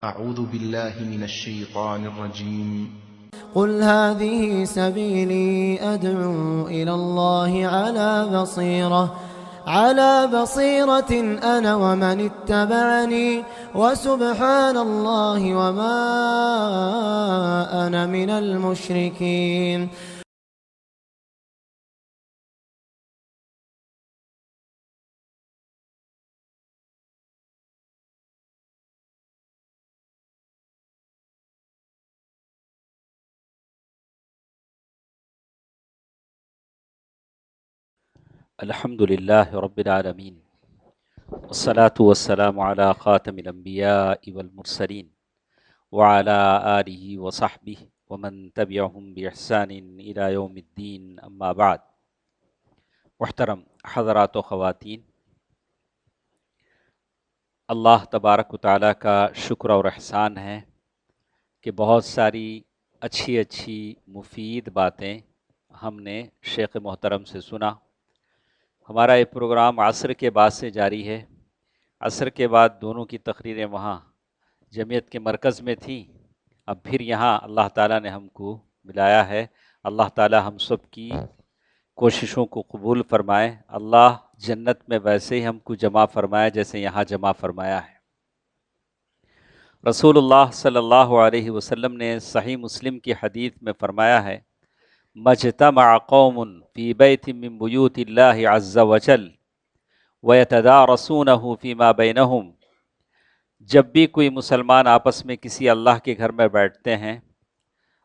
أعوذ بالله من الشيطان الرجيم. قل هذه سبيلي أدعو إلى الله على بصيرة أنا ومن اتبعني وسبحان الله وما أنا من المشركين. الحمد لله رب العالمين والصلاة والسلام على خاتم الأنبياء والمرسلين وعلى آله وصحبه ومن تبعهم بإحسان إلى يوم الدين أما بعد. محترم حضرات و خواتین، اللہ تبارک و تعالیٰ کا شکر اور احسان ہے کہ بہت ساری اچھی مفید باتیں ہم نے شیخ محترم سے سنا. ہمارا یہ پروگرام عصر کے بعد سے جاری ہے. عصر کے بعد دونوں کی تقریریں وہاں جمعیت کے مرکز میں تھیں، اب پھر یہاں اللہ تعالیٰ نے ہم کو ملایا ہے. اللہ تعالیٰ ہم سب کی کوششوں کو قبول فرمائے. اللہ جنت میں ویسے ہی ہم کو جمع فرمائے جیسے یہاں جمع فرمایا ہے. رسول اللہ صلی اللہ علیہ وسلم نے صحیح مسلم کی حدیث میں فرمایا ہے، مجتمع قوم فی بیت من بیوت اللہ عز وجل ویتدارسونہ فیما بینہم. جب بھی کوئی مسلمان آپس میں کسی اللہ کے گھر میں بیٹھتے ہیں،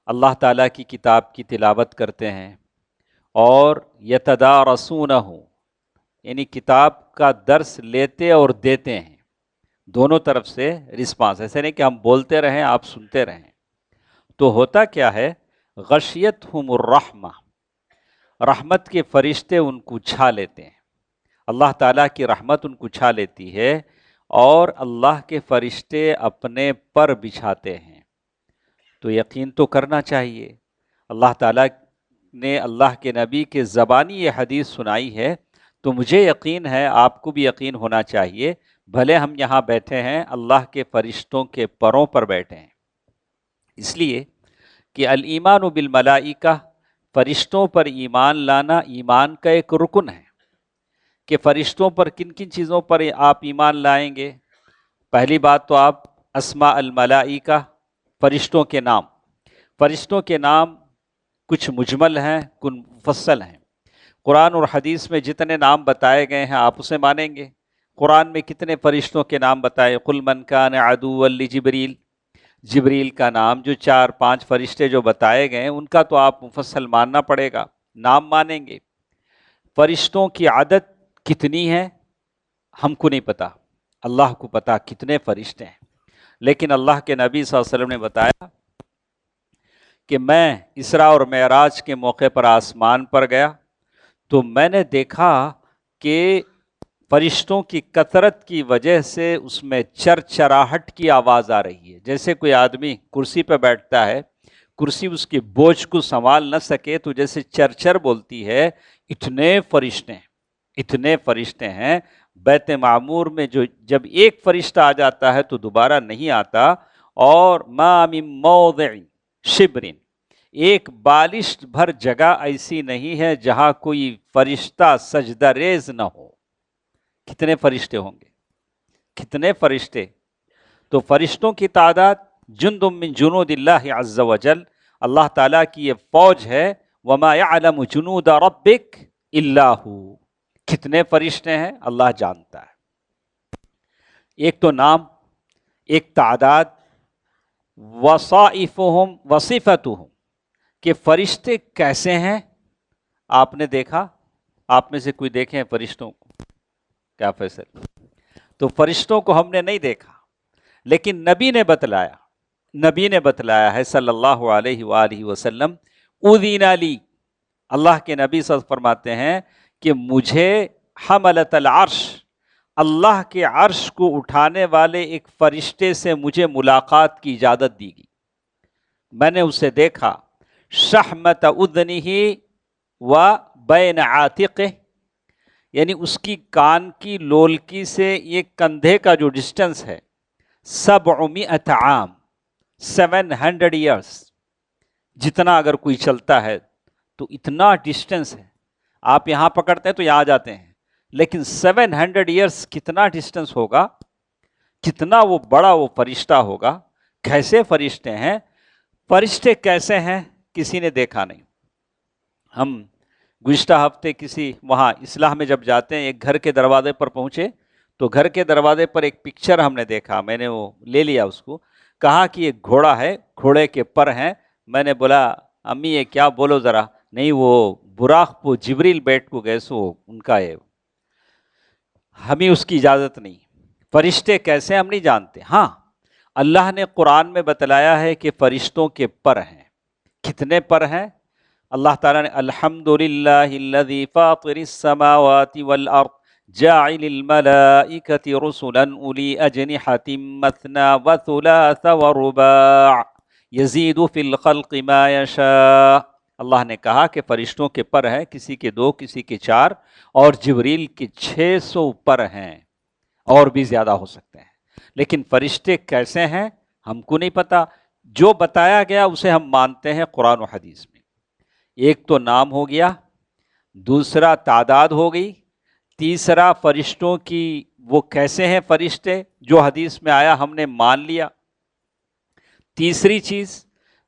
اللہ تعالیٰ کی کتاب کی تلاوت کرتے ہیں اور یتدارسونہ یعنی کتاب کا درس لیتے اور دیتے ہیں، دونوں طرف سے رسپانس. ایسے نہیں کہ ہم بولتے رہیں آپ سنتے رہیں. تو ہوتا کیا ہے، غشیتہم الرحمہ، رحمت کے فرشتے ان کو چھا لیتے ہیں. اللہ تعالیٰ کی رحمت ان کو چھا لیتی ہے اور اللہ کے فرشتے اپنے پر بچھاتے ہیں. تو یقین تو کرنا چاہیے. اللہ تعالیٰ نے اللہ کے نبی کے زبانی یہ حدیث سنائی ہے تو مجھے یقین ہے آپ کو بھی یقین ہونا چاہیے. بھلے ہم یہاں بیٹھے ہیں، اللہ کے فرشتوں کے پروں پر بیٹھے ہیں. اس لیے کہ الایمان بالملائکہ، فرشتوں پر ایمان لانا ایمان کا ایک رکن ہے. کہ فرشتوں پر کن کن چیزوں پر آپ ایمان لائیں گے؟ پہلی بات تو آپ اسماء الملائکہ، فرشتوں کے نام. فرشتوں کے نام کچھ مجمل ہیں، کچھ مفصل ہیں. قرآن اور حدیث میں جتنے نام بتائے گئے ہیں آپ اسے مانیں گے. قرآن میں کتنے فرشتوں کے نام بتائے؟ قل من کان عدوا لجبریل، جبریل کا نام، جو 4-5 فرشتے جو بتائے گئے ہیں ان کا تو آپ مفصل ماننا پڑے گا، نام مانیں گے. فرشتوں کی عدد کتنی ہے ہم کو نہیں پتا، اللہ کو پتا کتنے فرشتے ہیں. لیکن اللہ کے نبی صلی اللہ علیہ وسلم نے بتایا کہ میں اسراء اور معراج کے موقع پر آسمان پر گیا تو میں نے دیکھا کہ فرشتوں کی کثرت کی وجہ سے اس میں چرچراہٹ کی آواز آ رہی ہے. جیسے کوئی آدمی کرسی پہ بیٹھتا ہے، کرسی اس کی بوجھ کو سنبھال نہ سکے تو جیسے چرچر بولتی ہے. اتنے فرشتے ہیں. بیت معمور میں جب ایک فرشتہ آ جاتا ہے تو دوبارہ نہیں آتا. اور ما من موضع شبر، ایک بالشت بھر جگہ ایسی نہیں ہے جہاں کوئی فرشتہ سجدہ ریز نہ ہو. کتنے فرشتے ہوں گے، کتنے فرشتے. تو فرشتوں کی تعداد جند من جنود اللہ عز وجل، اللہ تعالیٰ کی یہ فوج ہے. وما يعلم جنود ربک الا هو، کتنے فرشتے ہیں اللہ جانتا ہے. ایک تو نام، ایک تعداد. وصائفہم وصفتہم، کہ فرشتے کیسے ہیں. آپ نے دیکھا؟ آپ میں سے کوئی دیکھیں فرشتوں کو؟ کیا فیصل؟ تو فرشتوں کو ہم نے نہیں دیکھا لیکن نبی نے بتلایا ہے صلی اللہ علیہ وآلہ وسلم. اذن لی، اللہ کے نبی صلی اللہ علیہ وسلم فرماتے ہیں کہ مجھے حملۃ العرش، اللہ کے عرش کو اٹھانے والے ایک فرشتے سے مجھے ملاقات کی اجازت دی گئی. میں نے اسے دیکھا. شحمۃ اذنہ و بین عاتقہ، یعنی اس کی کان کی لولکی سے یہ کندھے کا جو ڈسٹنس ہے 700 عام 700 ایئرس جتنا اگر کوئی چلتا ہے تو اتنا ڈسٹینس ہے. آپ یہاں پکڑتے ہیں تو یہاں جاتے ہیں، لیکن 700 ایئرس کتنا ڈسٹینس ہوگا، کتنا وہ بڑا وہ فرشتہ ہوگا. کیسے فرشتے ہیں، فرشتے کیسے ہیں کسی نے دیکھا نہیں. ہم گزشتہ ہفتے کسی وہاں اصلاح میں جب جاتے ہیں ایک گھر کے دروازے پر پہنچے تو گھر کے دروازے پر ایک پکچر ہم نے دیکھا، میں نے وہ لے لیا، اس کو کہا کہ ایک گھوڑا ہے، گھوڑے کے پر ہیں. میں نے بولا امی یہ کیا، بولو ذرا. نہیں وہ براق پو جبریل بیٹھ کو گئے سو ان کا ہے، ہمیں اس کی اجازت نہیں. فرشتے کیسے ہم نہیں جانتے. ہاں اللہ نے قرآن میں بتلایا ہے کہ فرشتوں کے پر ہیں. کتنے پر ہیں؟ اللہ تعالیٰ نے الحمدللہ الذی فاطر السماوات والارض جاعل الملائکۃ رسلا اولی اجنحۃ مثنی وثلاث ورباع یزید فی الخلق ما یشاء. اللہ نے کہا کہ فرشتوں کے پر ہیں، کسی کے 2 کسی کے 4 اور جبریل کے 600 پر ہیں، اور بھی زیادہ ہو سکتے ہیں. لیکن فرشتے کیسے ہیں ہم کو نہیں پتا. جو بتایا گیا اسے ہم مانتے ہیں قرآن و حدیث میں. ایک تو نام ہو گیا، دوسرا تعداد ہو گئی، تیسرا فرشتوں کی وہ کیسے ہیں فرشتے جو حدیث میں آیا ہم نے مان لیا. تیسری چیز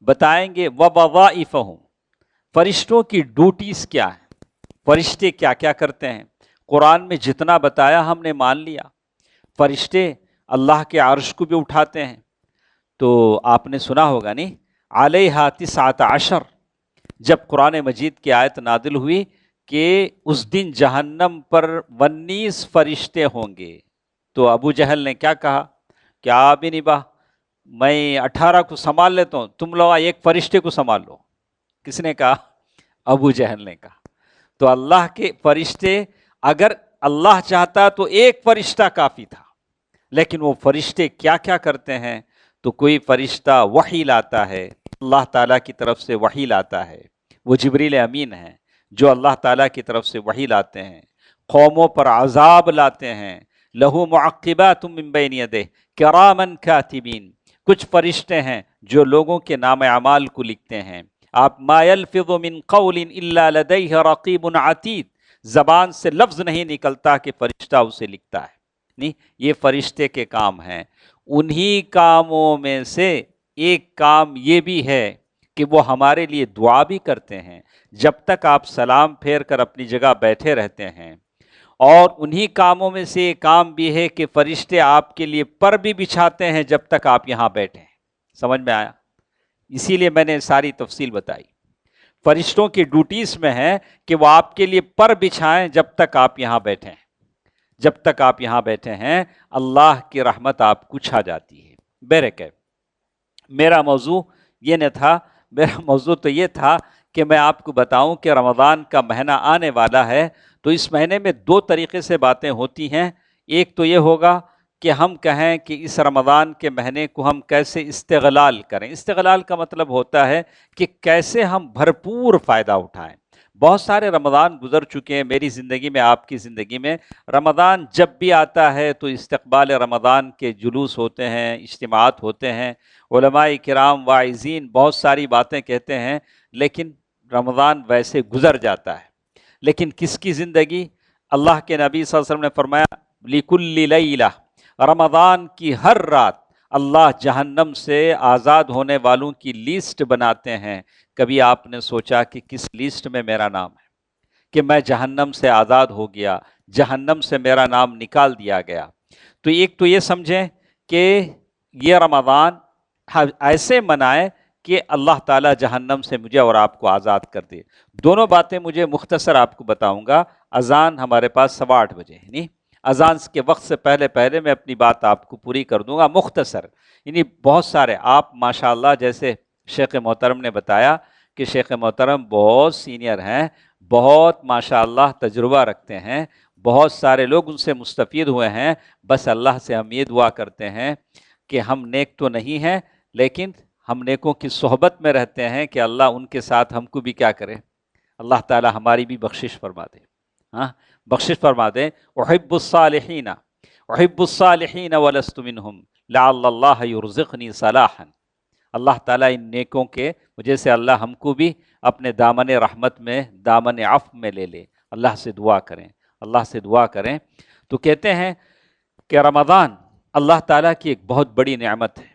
بتائیں گے ووظائفہم، فرشتوں کی ڈیوٹیز کیا ہیں، فرشتے کیا کیا کرتے ہیں. قرآن میں جتنا بتایا ہم نے مان لیا. فرشتے اللہ کے عرش کو بھی اٹھاتے ہیں. تو آپ نے سنا ہوگا نہیں، علیہا 19 جب قرآن مجید کی آیت نازل ہوئی کہ اس دن جہنم پر 19 فرشتے ہوں گے، تو ابو جہل نے کیا کہا کہ آپ بھی نبا میں 18 کو سنبھال لیتا ہوں، تم لوگ ایک فرشتے کو سنبھال لو. کس نے کہا؟ ابو جہل نے کہا. تو اللہ کے فرشتے، اگر اللہ چاہتا تو ایک فرشتہ کافی تھا، لیکن وہ فرشتے کیا کیا کرتے ہیں. تو کوئی فرشتہ وحی لاتا ہے، اللہ تعالیٰ کی طرف سے وحی لاتا ہے، وہ جبریل امین ہیں جو اللہ تعالیٰ کی طرف سے وحی لاتے ہیں. قوموں پر عذاب لاتے ہیں. لہو معقبات من بین یدہ کراما کاتبین، کچھ فرشتے ہیں جو لوگوں کے نام اعمال کو لکھتے ہیں. آپ ما یلفظ من قول الا لدیہ رقیب عتید، زبان سے لفظ نہیں نکلتا کہ فرشتہ اسے لکھتا ہے. نہیں، یہ فرشتے کے کام ہیں. انہی کاموں میں سے ایک کام یہ بھی ہے کہ وہ ہمارے لیے دعا بھی کرتے ہیں جب تک آپ سلام پھیر کر اپنی جگہ بیٹھے رہتے ہیں. اور انہی کاموں میں سے ایک کام بھی ہے کہ فرشتے آپ کے لیے پر بھی بچھاتے ہیں جب تک آپ یہاں بیٹھے ہیں. سمجھ میں آیا؟ اسی لیے میں نے ساری تفصیل بتائی. فرشتوں کی ڈیوٹیز میں ہے کہ وہ آپ کے لیے پر بچھائیں جب تک آپ یہاں بیٹھے ہیں. جب تک آپ یہاں بیٹھے ہیں اللہ کی رحمت آپ کو چھا جاتی ہے. بہرکیف میرا موضوع یہ نہ تھا، میرا موضوع تو یہ تھا کہ میں آپ کو بتاؤں کہ رمضان کا مہینہ آنے والا ہے، تو اس مہینے میں 2 طریقے سے باتیں ہوتی ہیں. ایک تو یہ ہوگا کہ ہم کہیں کہ اس رمضان کے مہینے کو ہم کیسے استغلال کریں. استغلال کا مطلب ہوتا ہے کہ کیسے ہم بھرپور فائدہ اٹھائیں. بہت سارے رمضان گزر چکے ہیں میری زندگی میں، آپ کی زندگی میں. رمضان جب بھی آتا ہے تو استقبال رمضان کے جلوس ہوتے ہیں، اجتماعات ہوتے ہیں، علماء کرام واعظین بہت ساری باتیں کہتے ہیں، لیکن رمضان ویسے گزر جاتا ہے. لیکن کس کی زندگی؟ اللہ کے نبی صلی اللہ علیہ وسلم نے فرمایا لِكُلِّ لَيْلَةٍ، رمضان کی ہر رات اللہ جہنم سے آزاد ہونے والوں کی لیسٹ بناتے ہیں. کبھی آپ نے سوچا کہ کس لیسٹ میں میرا نام ہے کہ میں جہنم سے آزاد ہو گیا، جہنم سے میرا نام نکال دیا گیا؟ تو ایک تو یہ سمجھیں کہ یہ رمضان ایسے منائے کہ اللہ تعالیٰ جہنم سے مجھے اور آپ کو آزاد کر دے. دونوں باتیں مجھے مختصر آپ کو بتاؤں گا. اذان ہمارے پاس 8:15 بجے ہے، نہیں اذان کے وقت سے پہلے میں اپنی بات آپ کو پوری کر دوں گا مختصر. یعنی بہت سارے آپ ماشاءاللہ، جیسے شیخ محترم نے بتایا کہ شیخ محترم بہت سینئر ہیں، بہت ماشاءاللہ تجربہ رکھتے ہیں، بہت سارے لوگ ان سے مستفید ہوئے ہیں. بس اللہ سے ہم یہ دعا کرتے ہیں کہ ہم نیک تو نہیں ہیں، لیکن ہم نیکوں کی صحبت میں رہتے ہیں کہ اللہ ان کے ساتھ ہم کو بھی کیا کرے، اللہ تعالی ہماری بھی بخشش فرما دے. ہاں بخشش فرما دیں. احب الصالحین ولست منہم، لعل اللہ یرزقنی صلاحا، اللہ تعالیٰ ان نیکوں کے وجہ سے اللہ ہم کو بھی اپنے دامن رحمت میں، دامن عفو میں لے لے۔ اللہ سے دعا کریں، اللہ سے دعا کریں۔ تو کہتے ہیں کہ رمضان اللہ تعالیٰ کی ایک بہت بڑی نعمت ہے،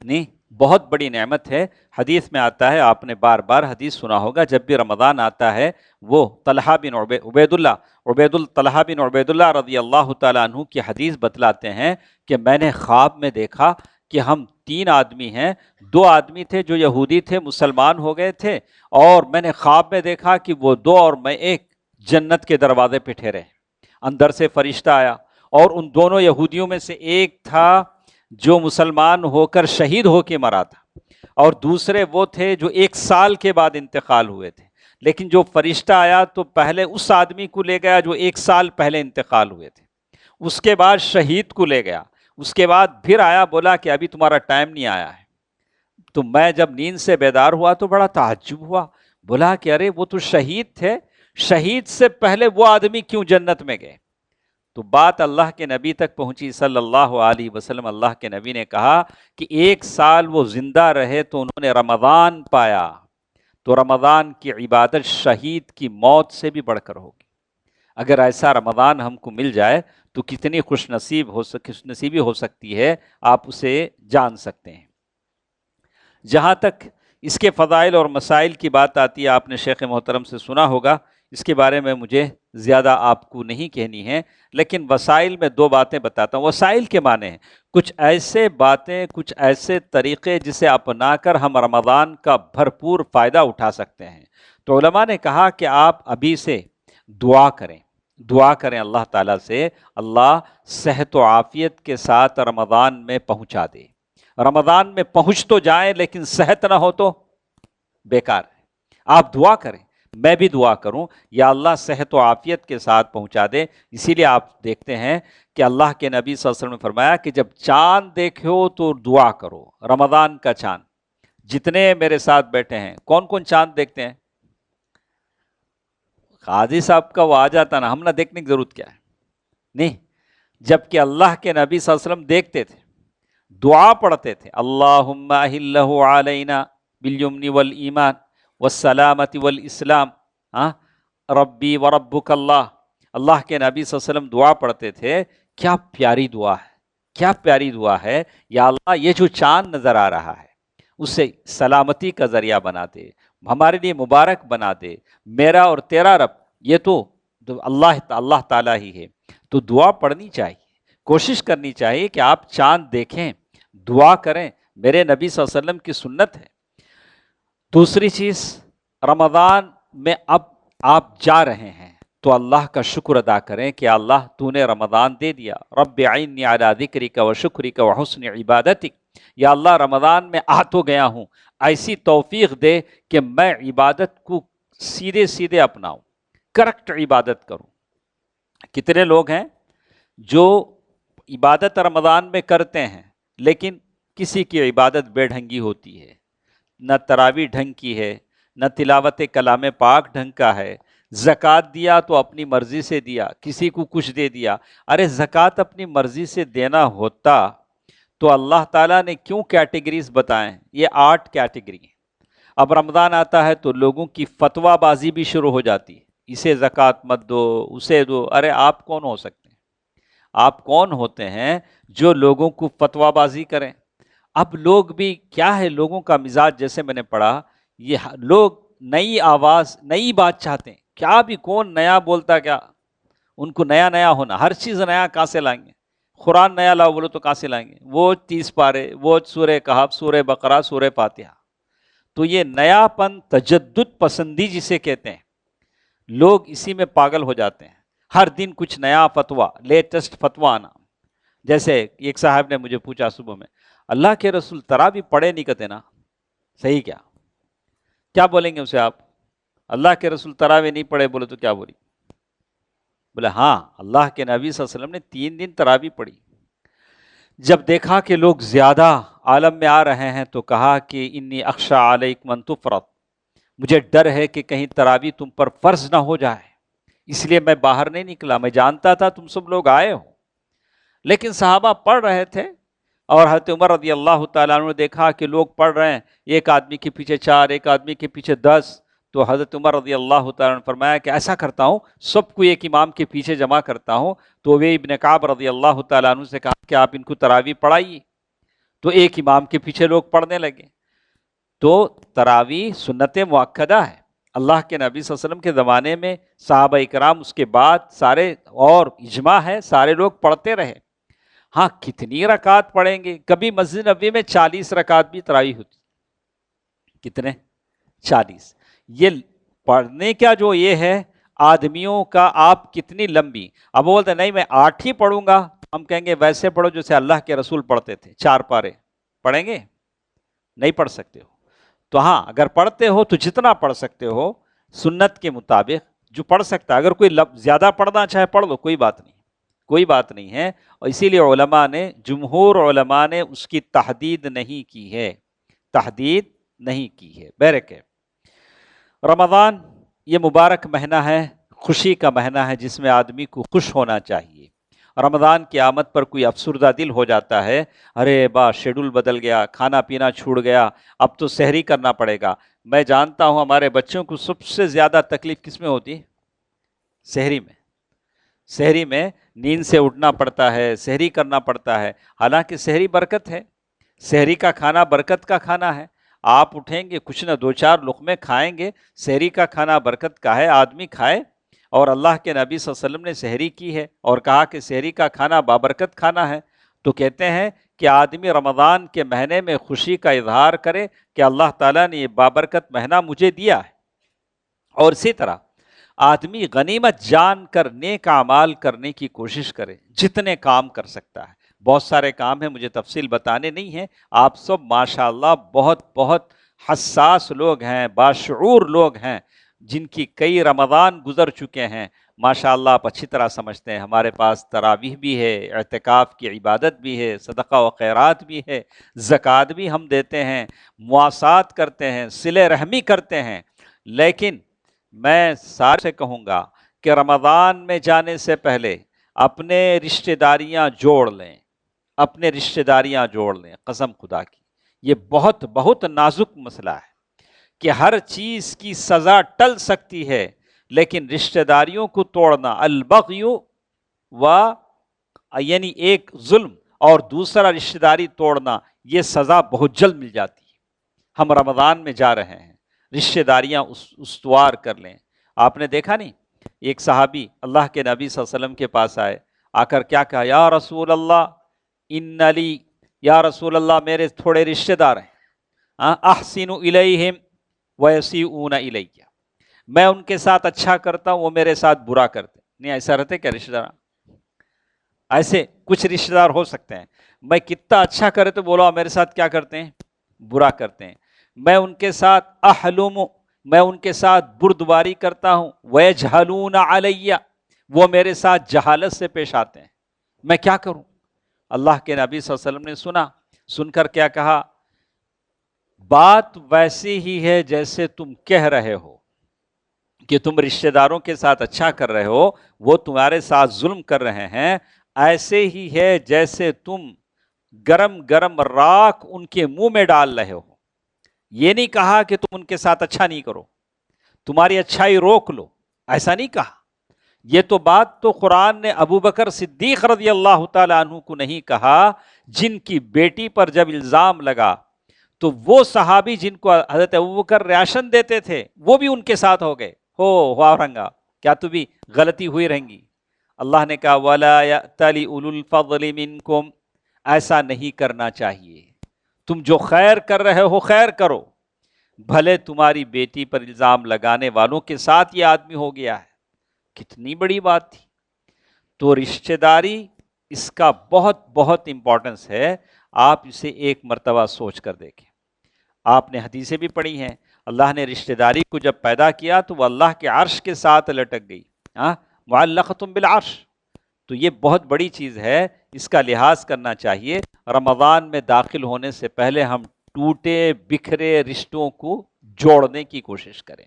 نہیں بہت بڑی نعمت ہے۔ حدیث میں آتا ہے، آپ نے بار بار حدیث سنا ہوگا، جب بھی رمضان آتا ہے وہ طلحہ بن عبید اللہ رضی اللہ تعالیٰ عنہ کی حدیث بتلاتے ہیں کہ میں نے خواب میں دیکھا کہ ہم 3 آدمی ہیں، 2 آدمی تھے جو یہودی تھے، مسلمان ہو گئے تھے، اور میں نے خواب میں دیکھا کہ وہ 2 اور میں ایک جنت کے دروازے پہ ٹھہرے۔ اندر سے فرشتہ آیا، اور ان دونوں یہودیوں میں سے ایک تھا جو مسلمان ہو کر شہید ہو کے مرا تھا، اور دوسرے وہ تھے جو 1 سال کے بعد انتقال ہوئے تھے۔ لیکن جو فرشتہ آیا تو پہلے اس آدمی کو لے گیا جو 1 سال پہلے انتقال ہوئے تھے، اس کے بعد شہید کو لے گیا، اس کے بعد پھر آیا، بولا کہ ابھی تمہارا ٹائم نہیں آیا ہے۔ تو میں جب نیند سے بیدار ہوا تو بڑا تعجب ہوا، بولا کہ ارے وہ تو شہید تھے، شہید سے پہلے وہ آدمی کیوں جنت میں گئے؟ تو بات اللہ کے نبی تک پہنچی صلی اللہ علیہ وسلم۔ اللہ کے نبی نے کہا کہ 1 سال وہ زندہ رہے تو انہوں نے رمضان پایا، تو رمضان کی عبادت شہید کی موت سے بھی بڑھ کر ہوگی۔ اگر ایسا رمضان ہم کو مل جائے تو کتنی خوش نصیبی ہو سکتی ہے، آپ اسے جان سکتے ہیں۔ جہاں تک اس کے فضائل اور مسائل کی بات آتی ہے، آپ نے شیخ محترم سے سنا ہوگا، اس کے بارے میں مجھے زیادہ آپ کو نہیں کہنی ہے، لیکن وسائل میں 2 باتیں بتاتا ہوں۔ وسائل کے معنی ہیں کچھ ایسے باتیں، کچھ ایسے طریقے جسے اپنا کر ہم رمضان کا بھرپور فائدہ اٹھا سکتے ہیں۔ تو علماء نے کہا کہ آپ ابھی سے دعا کریں اللہ تعالیٰ سے، اللہ صحت و عافیت کے ساتھ رمضان میں پہنچا دے۔ رمضان میں پہنچ تو جائیں لیکن صحت نہ ہو تو بیکار ہے۔ آپ دعا کریں، میں بھی دعا کروں، یا اللہ صحت و عافیت کے ساتھ پہنچا دے۔ اسی لیے آپ دیکھتے ہیں کہ اللہ کے نبی صلی اللہ علیہ وسلم نے فرمایا کہ جب چاند دیکھو تو دعا کرو۔ رمضان کا چاند، جتنے میرے ساتھ بیٹھے ہیں کون کون چاند دیکھتے ہیں؟ قاضی صاحب کا وہ آ جاتا نا، ہم نہ دیکھنے کی ضرورت کیا ہے؟ نہیں، جبکہ اللہ کے نبی صلی اللہ علیہ وسلم دیکھتے تھے، دعا پڑھتے تھے، اللہم اہلہ علینا بالیمن والایمان والسلامت والاسلام، ربی وربک اللہ۔ اللہ کے نبی صلی اللہ علیہ وسلم دعا پڑھتے تھے۔ کیا پیاری دعا ہے، کیا پیاری دعا ہے، یا اللہ یہ جو چاند نظر آ رہا ہے اسے سلامتی کا ذریعہ بنا دے، ہمارے لیے مبارک بنا دے، میرا اور تیرا رب یہ تو اللہ تعالیٰ ہی ہے۔ تو دعا پڑھنی چاہیے، کوشش کرنی چاہیے کہ آپ چاند دیکھیں، دعا کریں، میرے نبی صلی اللہ علیہ وسلم کی سنت ہے۔ دوسری چیز، رمضان میں اب آپ جا رہے ہیں تو اللہ کا شکر ادا کریں کہ اللہ تو نے رمضان دے دیا، رب اعنی علی ذکرک و شکرک و حسن عبادتک، یا اللہ رمضان میں آ تو گیا ہوں، ایسی توفیق دے کہ میں عبادت کو سیدھے اپناؤں، کریکٹ عبادت کروں۔ کتنے لوگ ہیں جو عبادت رمضان میں کرتے ہیں لیکن کسی کی عبادت بے ڈھنگی ہوتی ہے، نہ تراویح ڈھنگ کی ہے، نہ تلاوت کلام پاک ڈھنگ کا ہے، زکوٰۃ دیا تو اپنی مرضی سے دیا، کسی کو کچھ دے دیا۔ ارے زکوٰۃ اپنی مرضی سے دینا ہوتا تو اللہ تعالیٰ نے کیوں کیٹیگریز بتائیں؟ یہ 8 کیٹیگری ہیں۔ اب رمضان آتا ہے تو لوگوں کی فتویٰ بازی بھی شروع ہو جاتی ہے، اسے زکوٰۃ مت دو، اسے دو۔ ارے آپ کون ہو سکتے ہیں؟ آپ کون ہوتے ہیں جو لوگوں کو فتویٰ بازی کریں؟ اب لوگ بھی کیا ہے، لوگوں کا مزاج جیسے میں نے پڑھا، یہ لوگ نئی آواز، نئی بات چاہتے ہیں۔ کیا بھی کون نیا بولتا، کیا ان کو نیا ہونا، ہر چیز نیا کہاں سے لائیں گے؟ قرآن نیا لاؤ بولو تو کہاں سے لائیں گے؟ وہ 30 پارے، وہ سورہ کہف، سورہ بقرہ، سورہ فاتحہ۔ تو یہ نیا پن، تجدد پسندی جسے کہتے ہیں، لوگ اسی میں پاگل ہو جاتے ہیں۔ ہر دن کچھ نیا فتویٰ، لیٹسٹ فتویٰ آنا۔ جیسے ایک صاحب نے مجھے پوچھا صبح میں، اللہ کے رسول تراویح پڑھے نہیں کہتے نا، صحیح کیا بولیں گے اسے آپ؟ اللہ کے رسول تراویح نہیں پڑھے بولے تو کیا بولی؟ بولے ہاں، اللہ کے نبی صلی اللہ علیہ وسلم نے 3 دن تراویح پڑھی۔ جب دیکھا کہ لوگ زیادہ عالم میں آ رہے ہیں تو کہا کہ انی اخشی علیکم ان تفرض، مجھے ڈر ہے کہ کہیں تراویح تم پر فرض نہ ہو جائے، اس لیے میں باہر نہیں نکلا۔ میں جانتا تھا تم سب لوگ آئے ہو، لیکن صحابہ پڑھ رہے تھے اور حضرت عمر رضی اللہ تعالیٰ عنہ نے دیکھا کہ لوگ پڑھ رہے ہیں، ایک آدمی کے پیچھے 4، ایک آدمی کے پیچھے 10، تو حضرت عمر رضی اللہ تعالیٰ عنہ نے فرمایا کہ ایسا کرتا ہوں، سب کو ایک امام کے پیچھے جمع کرتا ہوں۔ تو وہ ابن کعب رضی اللہ تعالیٰ عنہ سے کہا کہ آپ ان کو تراویح پڑھائیے، تو ایک امام کے پیچھے لوگ پڑھنے لگے۔ تو تراویح سنت مؤکدہ ہے، اللہ کے نبی صلی اللہ علیہ وسلم کے زمانے میں صحابہ اکرام، اس کے بعد سارے، اور اجماع ہے سارے لوگ پڑھتے رہے۔ ہاں کتنی رکعت پڑھیں گے؟ کبھی مسجد نبوی میں 40 رکعت بھی تراویح ہوتی، کتنے؟ 40۔ یہ پڑھنے کا جو یہ ہے آدمیوں کا، آپ کتنی لمبی، اب بولتے نہیں میں 8 ہی پڑھوں گا، ہم کہیں گے ویسے پڑھو جیسے اللہ کے رسول پڑھتے تھے، 4 پارے پڑھیں گے؟ نہیں پڑھ سکتے ہو۔ تو ہاں اگر پڑھتے ہو تو جتنا پڑھ سکتے ہو سنت کے مطابق جو پڑھ سکتا ہے، اگر کوئی زیادہ پڑھنا چاہے پڑھ لو، کوئی بات نہیں، کوئی بات نہیں ہے۔ اور اسی لیے علماء نے، جمہور علماء نے اس کی تحدید نہیں کی ہے، تحدید نہیں کی ہے۔ بہرکہ رمضان یہ مبارک مہینہ ہے، خوشی کا مہینہ ہے، جس میں آدمی کو خوش ہونا چاہیے۔ رمضان کی آمد پر کوئی افسردہ دل ہو جاتا ہے، ارے با شیڈول بدل گیا، کھانا پینا چھوٹ گیا، اب تو سحری کرنا پڑے گا۔ میں جانتا ہوں ہمارے بچوں کو سب سے زیادہ تکلیف کس میں ہوتی ہے؟ سحری میں۔ سحری میں نیند سے اٹھنا پڑتا ہے، سحری کرنا پڑتا ہے، حالانکہ سحری برکت ہے، سحری کا کھانا برکت کا کھانا ہے۔ آپ اٹھیں گے کچھ نہ 2-4 لقمے کھائیں گے، سحری کا کھانا برکت کا ہے، آدمی کھائے۔ اور اللہ کے نبی صلی اللہ علیہ وسلم نے سحری کی ہے اور کہا کہ سحری کا کھانا بابرکت کھانا ہے۔ تو کہتے ہیں کہ آدمی رمضان کے مہینے میں خوشی کا اظہار کرے کہ اللہ تعالیٰ نے یہ بابرکت مہینہ مجھے دیا ہے۔ اور اسی طرح آدمی غنیمت جان کر نیک اعمال کرنے کی کوشش کرے، جتنے کام کر سکتا ہے۔ بہت سارے کام ہیں، مجھے تفصیل بتانے نہیں ہیں، آپ سب ماشاءاللہ بہت بہت حساس لوگ ہیں، باشعور لوگ ہیں، جن کی کئی رمضان گزر چکے ہیں، ماشاءاللہ آپ اچھی طرح سمجھتے ہیں۔ ہمارے پاس تراویح بھی ہے، اعتکاف کی عبادت بھی ہے، صدقہ و خیرات بھی ہے، زکوٰۃ بھی ہم دیتے ہیں، مواسات کرتے ہیں، صلہ رحمی کرتے ہیں۔ لیکن میں سارے سے کہوں گا کہ رمضان میں جانے سے پہلے اپنے رشتہ داریاں جوڑ لیں، اپنے رشتہ داریاں جوڑ لیں، قسم خدا کی۔ یہ بہت بہت نازک مسئلہ ہے کہ ہر چیز کی سزا ٹل سکتی ہے، لیکن رشتہ داریوں کو توڑنا، البغی یعنی ایک ظلم اور دوسرا رشتہ داری توڑنا، یہ سزا بہت جلد مل جاتی ہے۔ ہم رمضان میں جا رہے ہیں، رشتہ داریاں استوار کر لیں۔ آپ نے دیکھا نہیں، ایک صحابی اللہ کے نبی صلی اللہ علیہ وسلم کے پاس آئے، آ کر کیا کہا؟ یا رسول اللہ ان علی، یا رسول اللہ میرے تھوڑے رشتہ دار ہیں، احسن الیہم ویسیئون الی، میں ان کے ساتھ اچھا کرتا ہوں، وہ میرے ساتھ برا کرتے۔ نہیں ایسا رہتے کیا رشتہ دار؟ ایسے کچھ رشتہ دار ہو سکتے ہیں، میں کتنا اچھا کرے تو بولو میرے ساتھ کیا کرتے ہیں؟ برا کرتے ہیں۔ میں ان کے ساتھ احلم، میں ان کے ساتھ بردباری کرتا ہوں، ویجہلون علی، وہ میرے ساتھ جہالت سے پیش آتے ہیں، میں کیا کروں؟ اللہ کے نبی صلی اللہ علیہ وسلم نے سنا، سن کر کیا کہا؟ بات ویسی ہی ہے جیسے تم کہہ رہے ہو کہ تم رشتہ داروں کے ساتھ اچھا کر رہے ہو، وہ تمہارے ساتھ ظلم کر رہے ہیں، ایسے ہی ہے جیسے تم گرم گرم راکھ ان کے منہ میں ڈال رہے ہو۔ یہ نہیں کہا کہ تم ان کے ساتھ اچھا نہیں کرو، تمہاری اچھائی روک لو، ایسا نہیں کہا۔ یہ تو بات تو قرآن نے ابو بکر صدیق رضی اللہ تعالیٰ عنہ کو نہیں کہا، جن کی بیٹی پر جب الزام لگا تو وہ صحابی جن کو حضرت ابو بکر راشن دیتے تھے وہ بھی ان کے ساتھ ہو گئے، ہوا رنگا، کیا تو بھی غلطی ہوئی رہیں گی؟ اللہ نے کہا وَلَا يَأْتَلِ أُولُو الْفَضْلِ مِنْكُمْ، ایسا نہیں کرنا چاہیے، تم جو خیر کر رہے ہو خیر کرو، بھلے تمہاری بیٹی پر الزام لگانے والوں کے ساتھ یہ آدمی ہو گیا ہے۔ کتنی بڑی بات تھی۔ تو رشتہ داری اس کا بہت بہت امپورٹنس ہے، آپ اسے ایک مرتبہ سوچ کر دیکھیں۔ آپ نے حدیثیں بھی پڑھی ہیں، اللہ نے رشتہ داری کو جب پیدا کیا تو وہ اللہ کے عرش کے ساتھ لٹک گئی، معلقۃ بالعرش۔ تو یہ بہت بڑی چیز ہے، اس کا لحاظ کرنا چاہیے۔ رمضان میں داخل ہونے سے پہلے ہم ٹوٹے بکھرے رشتوں کو جوڑنے کی کوشش کریں،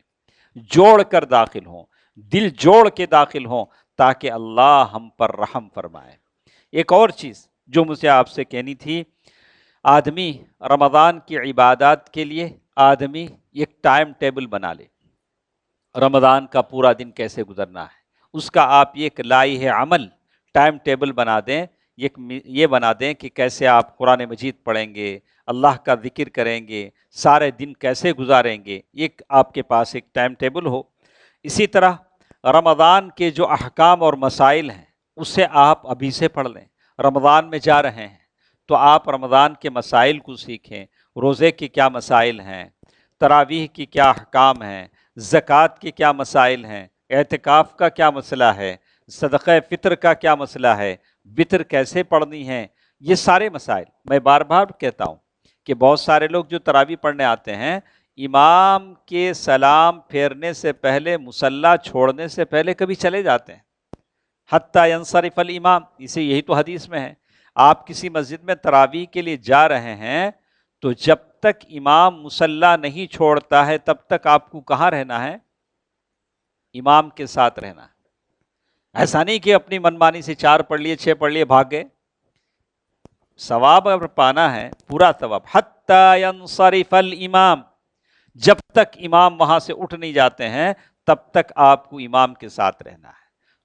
جوڑ کر داخل ہوں، دل جوڑ کے داخل ہوں، تاکہ اللہ ہم پر رحم فرمائے۔ ایک اور چیز جو مجھے آپ سے کہنی تھی، آدمی رمضان کی عبادات کے لیے آدمی ایک ٹائم ٹیبل بنا لے، رمضان کا پورا دن کیسے گزرنا ہے، اس کا آپ ایک لائحہ عمل ٹائم ٹیبل بنا دیں، یہ بنا دیں کہ کیسے آپ قرآن مجید پڑھیں گے، اللہ کا ذکر کریں گے، سارے دن کیسے گزاریں گے، ایک آپ کے پاس ایک ٹائم ٹیبل ہو۔ اسی طرح رمضان کے جو احکام اور مسائل ہیں اسے آپ ابھی سے پڑھ لیں، رمضان میں جا رہے ہیں تو آپ رمضان کے مسائل کو سیکھیں، روزے کے کیا مسائل ہیں، تراویح کی کیا احکام ہیں، زکوٰۃ کے کیا مسائل ہیں، اعتکاف کا کیا مسئلہ ہے، صدقہ فطر کا کیا مسئلہ ہے، وطر کیسے پڑھنی ہے، یہ سارے مسائل۔ میں بار بار کہتا ہوں کہ بہت سارے لوگ جو تراویح پڑھنے آتے ہیں، امام کے سلام پھیرنے سے پہلے، مصلی چھوڑنے سے پہلے کبھی چلے جاتے ہیں، حتیٰ ینصرف الامام، اسے یہی تو حدیث میں ہے۔ آپ کسی مسجد میں تراویح کے لیے جا رہے ہیں تو جب تک امام مصلی نہیں چھوڑتا ہے تب تک آپ کو کہاں رہنا ہے؟ امام کے ساتھ رہنا ہے۔ ایسا نہیں کہ اپنی منمانی سے 4 پڑھ لیے 6 پڑھ لیے بھاگ گئے۔ ثواب اگر پانا ہے پورا ثواب، حتیٰ ینصرف الامام، جب تک امام وہاں سے اٹھ نہیں جاتے ہیں تب تک آپ کو امام کے ساتھ رہنا ہے۔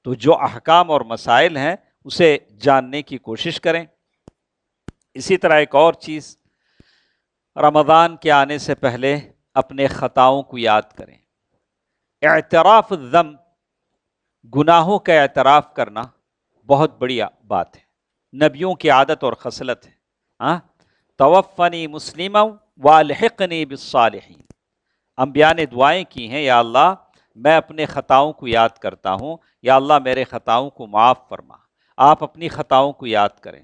تو جو احکام اور مسائل ہیں اسے جاننے کی کوشش کریں۔ اسی طرح ایک اور چیز، رمضان کے آنے سے پہلے اپنے خطاؤں کو یاد کریں۔ اعتراف الذنب، گناہوں کا اعتراف کرنا بہت بڑی بات ہے، نبیوں کی عادت اور خصلت ہے۔ توفنی مسلما والحقنی بالصالحین، انبیاء نے دعائیں کی ہیں، یا اللہ میں اپنے خطاؤں کو یاد کرتا ہوں، یا اللہ میرے خطاؤں کو معاف فرما۔ آپ اپنی خطاؤں کو یاد کریں،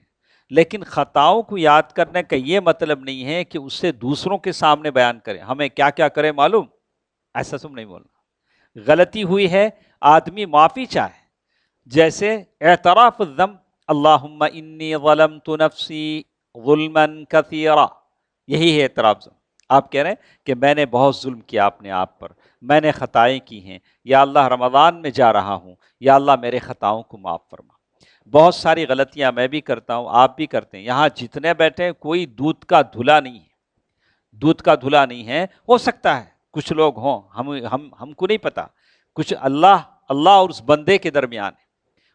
لیکن خطاؤں کو یاد کرنے کا یہ مطلب نہیں ہے کہ اسے دوسروں کے سامنے بیان کریں۔ ہمیں کیا کیا کریں معلوم؟ ایسا تم نہیں بولنا۔ غلطی ہوئی ہے آدمی معافی چاہے، جیسے اعتراف الذنب، اللہم انی ظلمت نفسی ظلما کثیرا، یہی ہے اعتراف الذنب۔ آپ کہہ رہے ہیں کہ میں نے بہت ظلم کیا اپنے آپ پر، میں نے خطائیں کی ہیں، یا اللہ رمضان میں جا رہا ہوں، یا اللہ میرے خطاؤں کو معاف فرما۔ بہت ساری غلطیاں میں بھی کرتا ہوں، آپ بھی کرتے ہیں، یہاں جتنے بیٹھے کوئی دودھ کا دھلا نہیں ہے، دودھ کا دھلا نہیں ہے۔ ہو سکتا ہے کچھ لوگ ہوں، ہم کو نہیں پتا، کچھ اللہ اور اس بندے کے درمیان ہے،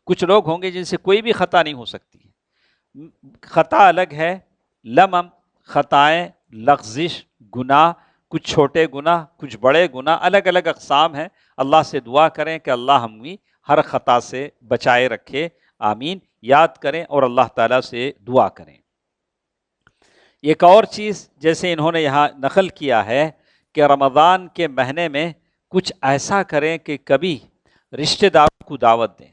کچھ لوگ ہوں گے جن سے کوئی بھی خطا نہیں ہو سکتی ہے۔ خطا الگ ہے، لمم، خطائیں، لغزش، گناہ، کچھ چھوٹے گناہ، کچھ بڑے گناہ، الگ الگ اقسام ہیں۔ اللہ سے دعا کریں کہ اللہ ہمیں ہر خطا سے بچائے رکھے، آمین۔ یاد کریں اور اللہ تعالیٰ سے دعا کریں۔ ایک اور چیز جیسے انہوں نے یہاں نقل کیا ہے کہ رمضان کے مہینے میں کچھ ایسا کریں کہ کبھی رشتہ داروں کو دعوت دیں،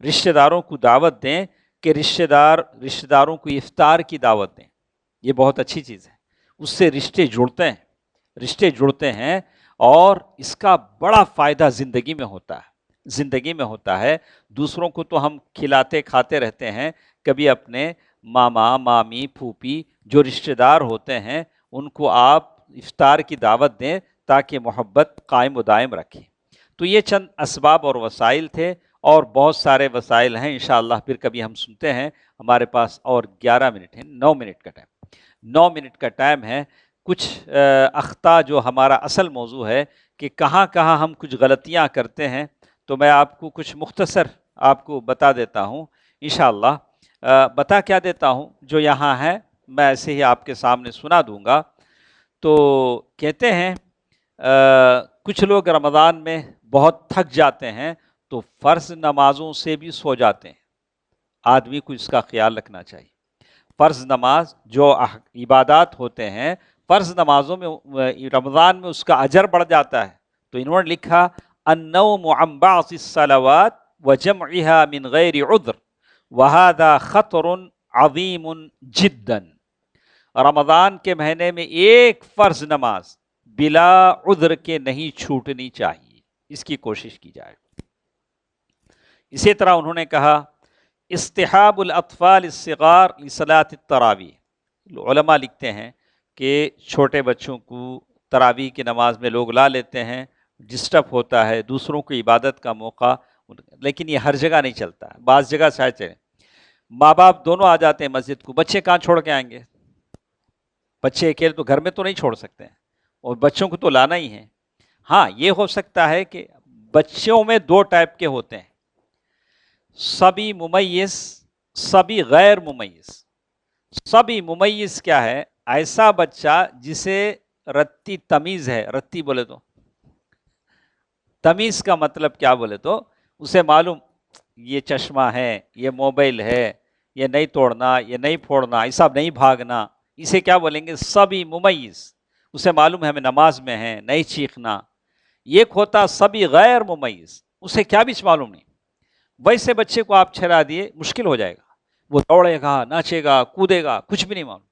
رشتہ داروں کو دعوت دیں کہ رشتہ داروں کو افطار کی دعوت دیں۔ یہ بہت اچھی چیز ہے، اس سے رشتے جڑتے ہیں اور اس کا بڑا فائدہ زندگی میں ہوتا ہے۔ دوسروں کو تو ہم کھلاتے کھاتے رہتے ہیں، کبھی اپنے ماما مامی پھوپھی جو رشتہ دار ہوتے ہیں ان کو آپ افطار کی دعوت دیں تاکہ محبت قائم و دائم رکھیں۔ تو یہ چند اسباب اور وسائل تھے، اور بہت سارے وسائل ہیں، انشاءاللہ پھر کبھی ہم سنتے ہیں۔ ہمارے پاس اور 11 منٹ ہیں، 9 منٹ کا ٹائم، 9 منٹ کا ٹائم ہے۔ کچھ اخطاء جو ہمارا اصل موضوع ہے کہ کہاں کہاں ہم کچھ غلطیاں کرتے ہیں، تو میں آپ کو کچھ مختصر آپ کو بتا دیتا ہوں انشاءاللہ۔ بتا کیا دیتا ہوں، جو یہاں ہے میں ایسے ہی آپ کے سامنے سنا دوں گا۔ تو کہتے ہیں کچھ لوگ رمضان میں بہت تھک جاتے ہیں تو فرض نمازوں سے بھی سو جاتے ہیں۔ آدمی کو اس کا خیال رکھنا چاہیے۔ فرض نماز جو عبادات ہوتے ہیں، فرض نمازوں میں رمضان میں اس کا اجر بڑھ جاتا ہے۔ تو انہوں نے لکھا النوم عن بعض الصلوات وجمعها من غیر عذر وهذا خطر عظیم جدا۔ رمضان کے مہینے میں ایک فرض نماز بلا عذر کے نہیں چھوٹنی چاہیے، اس کی کوشش کی جائے۔ اسی طرح انہوں نے کہا استحاب الاطفال الصغار لصلاۃ التراویح۔ علماء لکھتے ہیں کہ چھوٹے بچوں کو تراویح کی نماز میں لوگ لا لیتے ہیں، ڈسٹرب ہوتا ہے، دوسروں کو عبادت کا موقع، لیکن یہ ہر جگہ نہیں چلتا ہے، بعض جگہ شاید چلے۔ ماں باپ دونوں آ جاتے ہیں مسجد کو، بچے کہاں چھوڑ کے آئیں گے؟ بچے اکیلے تو گھر میں تو نہیں چھوڑ سکتے ہیں، اور بچوں کو تو لانا ہی ہے۔ ہاں یہ ہو سکتا ہے کہ بچوں میں دو ٹائپ کے ہوتے ہیں، صبی ممیز، صبی غیر ممیز۔ صبی ممیز کیا ہے؟ ایسا بچہ جسے رتی تمیز ہے، رتی بولے تو تمیز کا مطلب کیا بولے تو اسے معلوم یہ چشمہ ہے، یہ موبائل ہے، یہ نہیں توڑنا، یہ نہیں پھوڑنا، ایسا نہیں بھاگنا، اسے کیا بولیں گے؟ صبی ممیز۔ اسے معلوم ہے ہمیں نماز میں ہے، نہیں چیخنا۔ ایک ہوتا صبی غیر ممیز، اسے کیا بھی معلوم نہیں، ویسے بچے کو آپ چھڑا دیے مشکل ہو جائے گا، وہ دوڑے گا، ناچے گا، کودے گا، کچھ بھی نہیں معلوم۔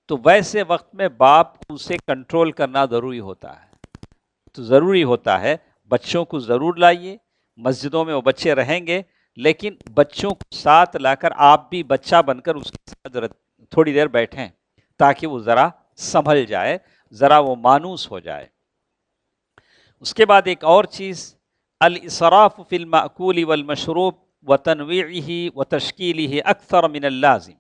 تو ویسے وقت میں باپ کو اسے کنٹرول کرنا ضروری ہوتا ہے۔ تو ضروری ہوتا ہے بچوں کو ضرور لائیے، مسجدوں میں وہ بچے رہیں گے، لیکن بچوں کو ساتھ لا کر آپ بھی بچہ بن کر اس کے ساتھ تھوڑی دیر بیٹھیں، تاکہ وہ ذرا سنبھل جائے، ذرا وہ مانوس ہو جائے۔ اس کے بعد ایک اور چیز، الاسراف فی المأکول والمشروب وتنویعہ وتشکیلہ اکثر من اللازم۔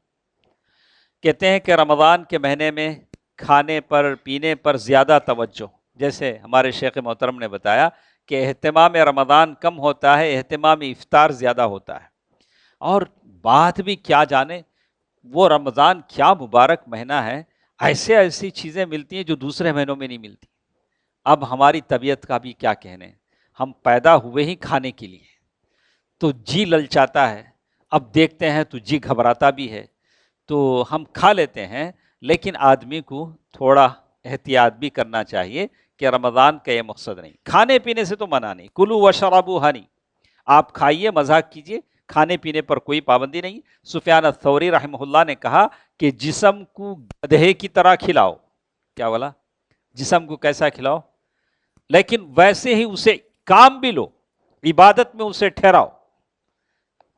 کہتے ہیں کہ رمضان کے مہینے میں کھانے پر پینے پر زیادہ توجہ، جیسے ہمارے شیخ محترم نے بتایا کہ اہتمام رمضان کم ہوتا ہے، اہتمام افطار زیادہ ہوتا ہے۔ اور بات بھی کیا جانے، وہ رمضان کیا مبارک مہینہ ہے، ایسی چیزیں ملتی ہیں جو دوسرے مہینوں میں نہیں ملتی۔ اب ہماری طبیعت کا بھی کیا کہنے، ہم پیدا ہوئے ہی کھانے کے لیے، تو جی للچاتا ہے، اب دیکھتے ہیں تو جی گھبراتا بھی ہے، تو ہم کھا لیتے ہیں، لیکن آدمی کو تھوڑا احتیاط بھی کرنا چاہیے کہ رمضان کا یہ مقصد نہیں۔ کھانے پینے سے تو منع نہیں، کلوا وشربوا ہنی، آپ کھائیے، مذاق کیجیے، کھانے پینے پر کوئی پابندی نہیں۔ سفیان الثوری رحمہ اللہ نے کہا کہ جسم کو گدھے کی طرح کھلاؤ، کیا بولا؟ جسم کو کیسا کھلاؤ، لیکن ویسے ہی اسے کام بھی لو، عبادت میں اسے ٹھہراؤ،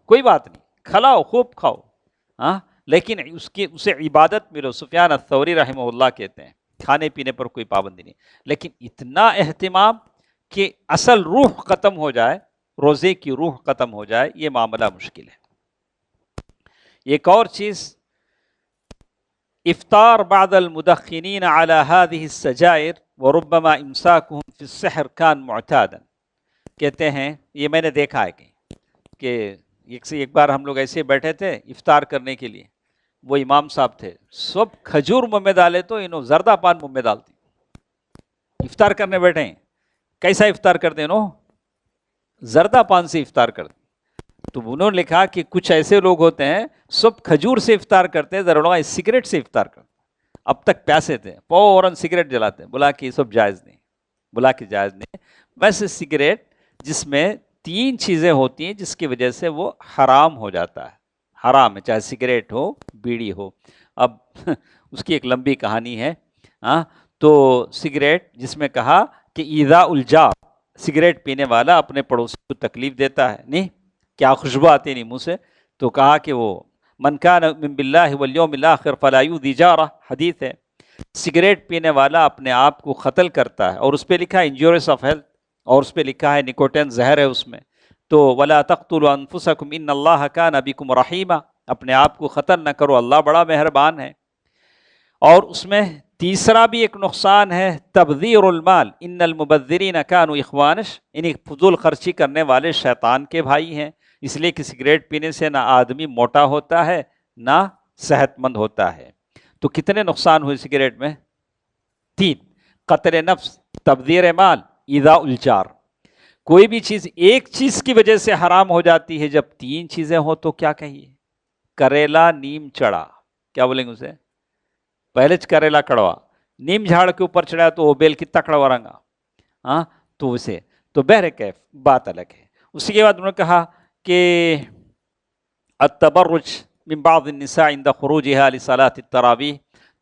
کوئی بات نہیں، کھلاؤ، خوب کھاؤ، ہاں، لیکن اسے عبادت ملو۔ سفیان الثوری رحمہ اللہ کہتے ہیں کھانے پینے پر کوئی پابندی نہیں، لیکن اتنا اہتمام کہ اصل روح ختم ہو جائے، روزے کی روح ختم ہو جائے، یہ معاملہ مشکل ہے۔ ایک اور چیز، افطار بعد المدخنین علی هذه السجائر وربما امساکهم فی السحر کان معتادا۔ کہتے ہیں یہ میں نے دیکھا ہے کہ ایک بار ہم لوگ ایسے بیٹھے تھے افطار کرنے کے لیے، وہ امام صاحب تھے، سب کھجور منہ میں ڈالے تو انہوں زردہ پان منہ میں ڈالتے، افطار کرنے بیٹھے ہیں، کیسا افطار کرتے ہیں انہوں؟ زردہ پان سے افطار کرتے۔ تو انہوں نے لکھا کہ کچھ ایسے لوگ ہوتے ہیں سب کھجور سے افطار کرتے ہیں، ذرا سگریٹ سے افطار کرتے، اب تک پیاسے تھے، فوراً سگریٹ جلاتے ہیں، بولا کہ یہ سب جائز نہیں، بولا کہ جائز نہیں۔ ویسے سگریٹ جس میں 3 چیزیں ہوتی ہیں جس کی وجہ سے وہ حرام ہو جاتا ہے، حرام ہے، چاہے سگریٹ ہو، بیڑی ہو۔ اب اس کی ایک لمبی کہانی ہے، تو سگریٹ جس میں کہا کہ ایذاء الجار، سگریٹ پینے والا اپنے پڑوسی کو تکلیف دیتا ہے، نہیں کیا خوشبو آتی نہیں منہ سے، تو کہا کہ وہ من کان یؤمن باللہ والیوم الآخر فلا یؤذی جارہ، حدیث ہے، سگریٹ پینے والا اپنے آپ کو قتل کرتا ہے، اور اس پہ لکھا ہے انجوریس آف ہیلتھ، اور اس پہ لکھا ہے نکوٹین زہر ہے اس میں، تو ولا تقتلوا انفسکم ان اللہ کان بکم رحیما، اپنے آپ کو قتل نہ کرو، اللہ بڑا مہربان ہے۔ اور اس میں تیسرا بھی ایک نقصان ہے، تبذیر المال، ان المبذرین کانوا اخوانش، یعنی فضول خرچی کرنے والے شیطان کے بھائی ہیں، اس لیے کہ سگریٹ پینے سے نہ آدمی موٹا ہوتا ہے نہ صحت مند ہوتا ہے۔ تو کتنے نقصان ہوئے سگریٹ میں؟ 3، قتل نفس، تبذیر مال، ایذاء الجار۔ کوئی بھی چیز ایک چیز کی وجہ سے حرام ہو جاتی ہے، جب 3 چیزیں ہو تو کیا کہیے؟ کریلا نیم چڑھا، کیا بولیں گے اسے؟ پہلے کریلا کڑوا، نیم جھاڑ کے اوپر چڑھا تو وہ بیل کتنا کڑوا رنگا، ہاں، تو اسے تو بہرکیف بات الگ ہے۔ اسی کے بعد انہوں نے کہا کہ التبرج من بعض النساء عند خروجها لصلاة التراویح،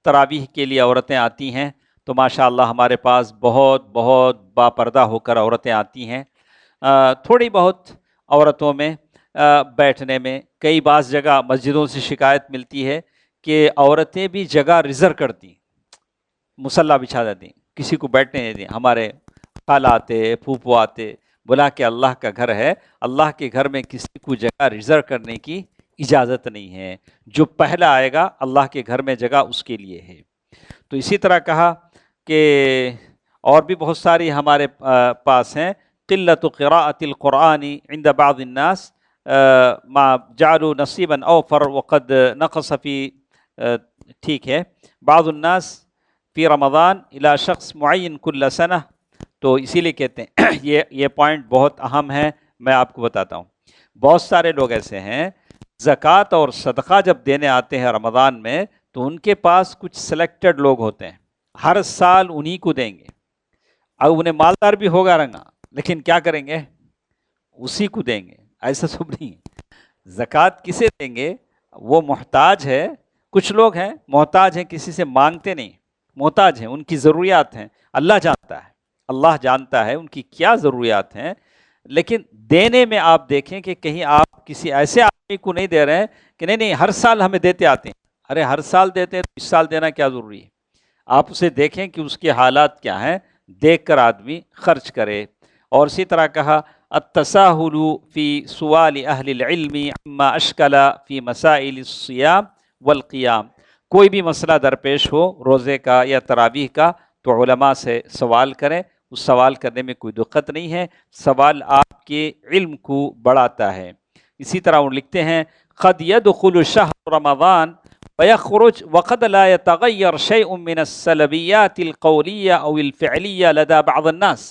تراویح کے لیے عورتیں آتی ہیں، تو ماشاءاللہ ہمارے پاس بہت باپردہ ہو کر عورتیں آتی ہیں۔ تھوڑی بہت عورتوں میں بیٹھنے میں کئی بعض جگہ مسجدوں سے شکایت ملتی ہے کہ عورتیں بھی جگہ ریزرو کرتی، مصلی بچھا دیتی، کسی کو بیٹھنے نہیں دیتی۔ ہمارے خالہ آتے، پھوپھو آتے، بولا کہ اللہ کا گھر ہے، اللہ کے گھر میں کسی کو جگہ ریزرو کرنے کی اجازت نہیں ہے. جو پہلا آئے گا اللہ کے گھر میں جگہ اس کے لیے ہے. تو اسی طرح کہا کہ اور بھی بہت ساری ہمارے پاس ہیں. قلت قراءۃ القرآن عند بعض الناس ما جعلوا نصیبا اوفر وقد نقص فی ٹھیک ہے بعض الناس فی رمضان الی شخص معین کل سنہ. تو اسی لیے کہتے ہیں یہ پوائنٹ بہت اہم ہے. میں آپ کو بتاتا ہوں. بہت سارے لوگ ایسے ہیں زکوٰۃ اور صدقہ جب دینے آتے ہیں رمضان میں تو ان کے پاس کچھ سلیکٹڈ لوگ ہوتے ہیں, ہر سال انہی کو دیں گے. اب انہیں مالدار بھی ہوگا رنگا, لیکن کیا کریں گے, اسی کو دیں گے. ایسا سب نہیں. زکوٰۃ کسے دیں گے؟ وہ محتاج ہے. کچھ لوگ ہیں محتاج ہیں, کسی سے مانگتے نہیں, محتاج ہیں, ان کی ضروریات ہیں. اللہ جانتا ہے, اللہ جانتا ہے ان کی کیا ضروریات ہیں. لیکن دینے میں آپ دیکھیں کہ کہیں آپ کسی ایسے آدمی کو نہیں دے رہے ہیں کہ نہیں ہر سال ہمیں دیتے آتے ہیں. ارے ہر سال دیتے ہیں تو اس سال دینا کیا ضروری ہے؟ آپ اسے دیکھیں کہ اس کے حالات کیا ہیں, دیکھ کر آدمی خرچ کرے. اور اسی طرح کہا التساہل فی سوال اہل العلم عما اشکل فی مسائل الصیام والقیام. کوئی بھی مسئلہ درپیش ہو روزے کا یا تراویح کا تو علماء سے سوال کریں. اس سوال کرنے میں کوئی دقت نہیں ہے, سوال آپ کے علم کو بڑھاتا ہے. اسی طرح وہ لکھتے ہیں قد يدخل شهر رمضان ويخرج وقد لا يتغير شيء من السلبيات القولية أو الفعلية لدى بعض الناس.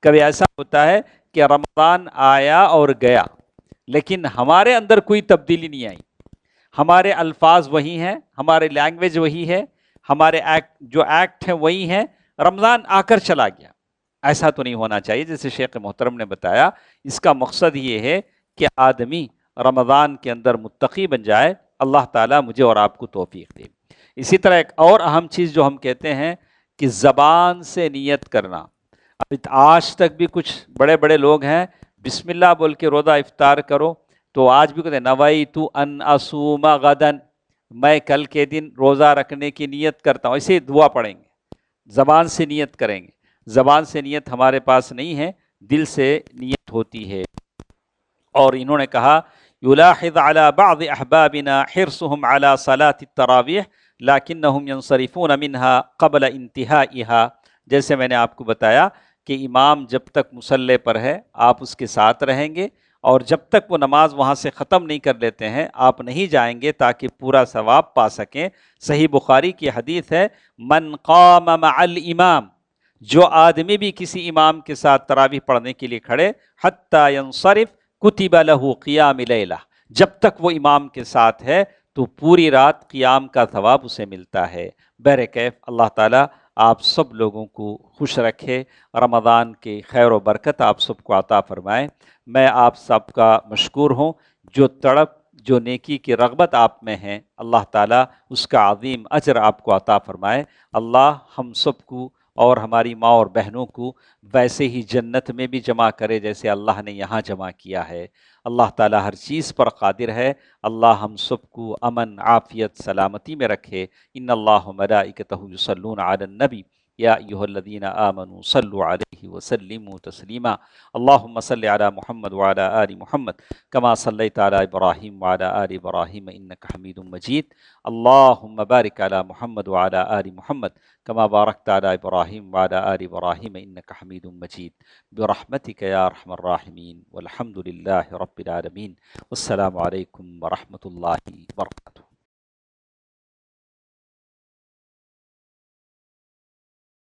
کبھی ایسا ہوتا ہے کہ رمضان آیا اور گیا لیکن ہمارے اندر کوئی تبدیلی نہیں آئی. ہمارے الفاظ وہی ہیں, ہمارے لینگویج وہی ہے, ہمارے ایکٹ ہیں وہی ہیں, رمضان آ کر چلا گیا. ایسا تو نہیں ہونا چاہیے. جیسے شیخ محترم نے بتایا, اس کا مقصد یہ ہے کہ آدمی رمضان کے اندر متقی بن جائے. اللہ تعالیٰ مجھے اور آپ کو توفیق دے. اسی طرح ایک اور اہم چیز جو ہم کہتے ہیں کہ زبان سے نیت کرنا. اب آج تک بھی کچھ بڑے بڑے لوگ ہیں بسم اللہ بول کے روزہ افطار کرو, تو آج بھی کہتے ہیں نویت ان اصوم غدن, میں کل کے دن روزہ رکھنے کی نیت کرتا ہوں. ایسے دعا پڑھیں گے, زبان سے نیت کریں گے. زبان سے نیت ہمارے پاس نہیں ہے, دل سے نیت ہوتی ہے. اور انہوں نے کہا یلاحظ على بعض احبابنا حرصهم على صلاة التراویح لکنہم ینصرفون منها قبل انتہائها. جیسے میں نے آپ کو بتایا کہ امام جب تک مصلی پر ہے آپ اس کے ساتھ رہیں گے, اور جب تک وہ نماز وہاں سے ختم نہیں کر لیتے ہیں آپ نہیں جائیں گے تاکہ پورا ثواب پا سکیں. صحیح بخاری کی حدیث ہے من قام مع الامام, جو آدمی بھی کسی امام کے ساتھ تراویح پڑھنے کے لیے کھڑے, حتی ینصرف کتب لہ قیام لیلہ, جب تک وہ امام کے ساتھ ہے تو پوری رات قیام کا ثواب اسے ملتا ہے. بہرکیف اللہ تعالیٰ آپ سب لوگوں کو خوش رکھے, رمضان کے خیر و برکت آپ سب کو عطا فرمائے. میں آپ سب کا مشکور ہوں. جو تڑپ جو نیکی کی رغبت آپ میں ہیں اللہ تعالیٰ اس کا عظیم اجر آپ کو عطا فرمائے. اللہ ہم سب کو اور ہماری ماں اور بہنوں کو ویسے ہی جنت میں بھی جمع کرے جیسے اللہ نے یہاں جمع کیا ہے. اللہ تعالیٰ ہر چیز پر قادر ہے. اللہ ہم سب کو امن عافیت سلامتی میں رکھے. ان اللہ و ملائکتہ یصلون علی النبی یا ایھا الذین آمنوا صلوا علیہ وسلموا تسلیما. اللہم صل علی محمد وعلی آل محمد کما صلیت علی ابراہیم وعلی آل ابراہیم انک حمید مجید. اللہم بارک علی محمد وعلی آل محمد کما بارکت علی ابراہیم وعلی آل ابراہیم انک حمید مجید. برحمتک یا ارحم الراحمین والحمد للہ رب العالمین. والسلام علیکم ورحمۃ اللہ وبرکاتہ.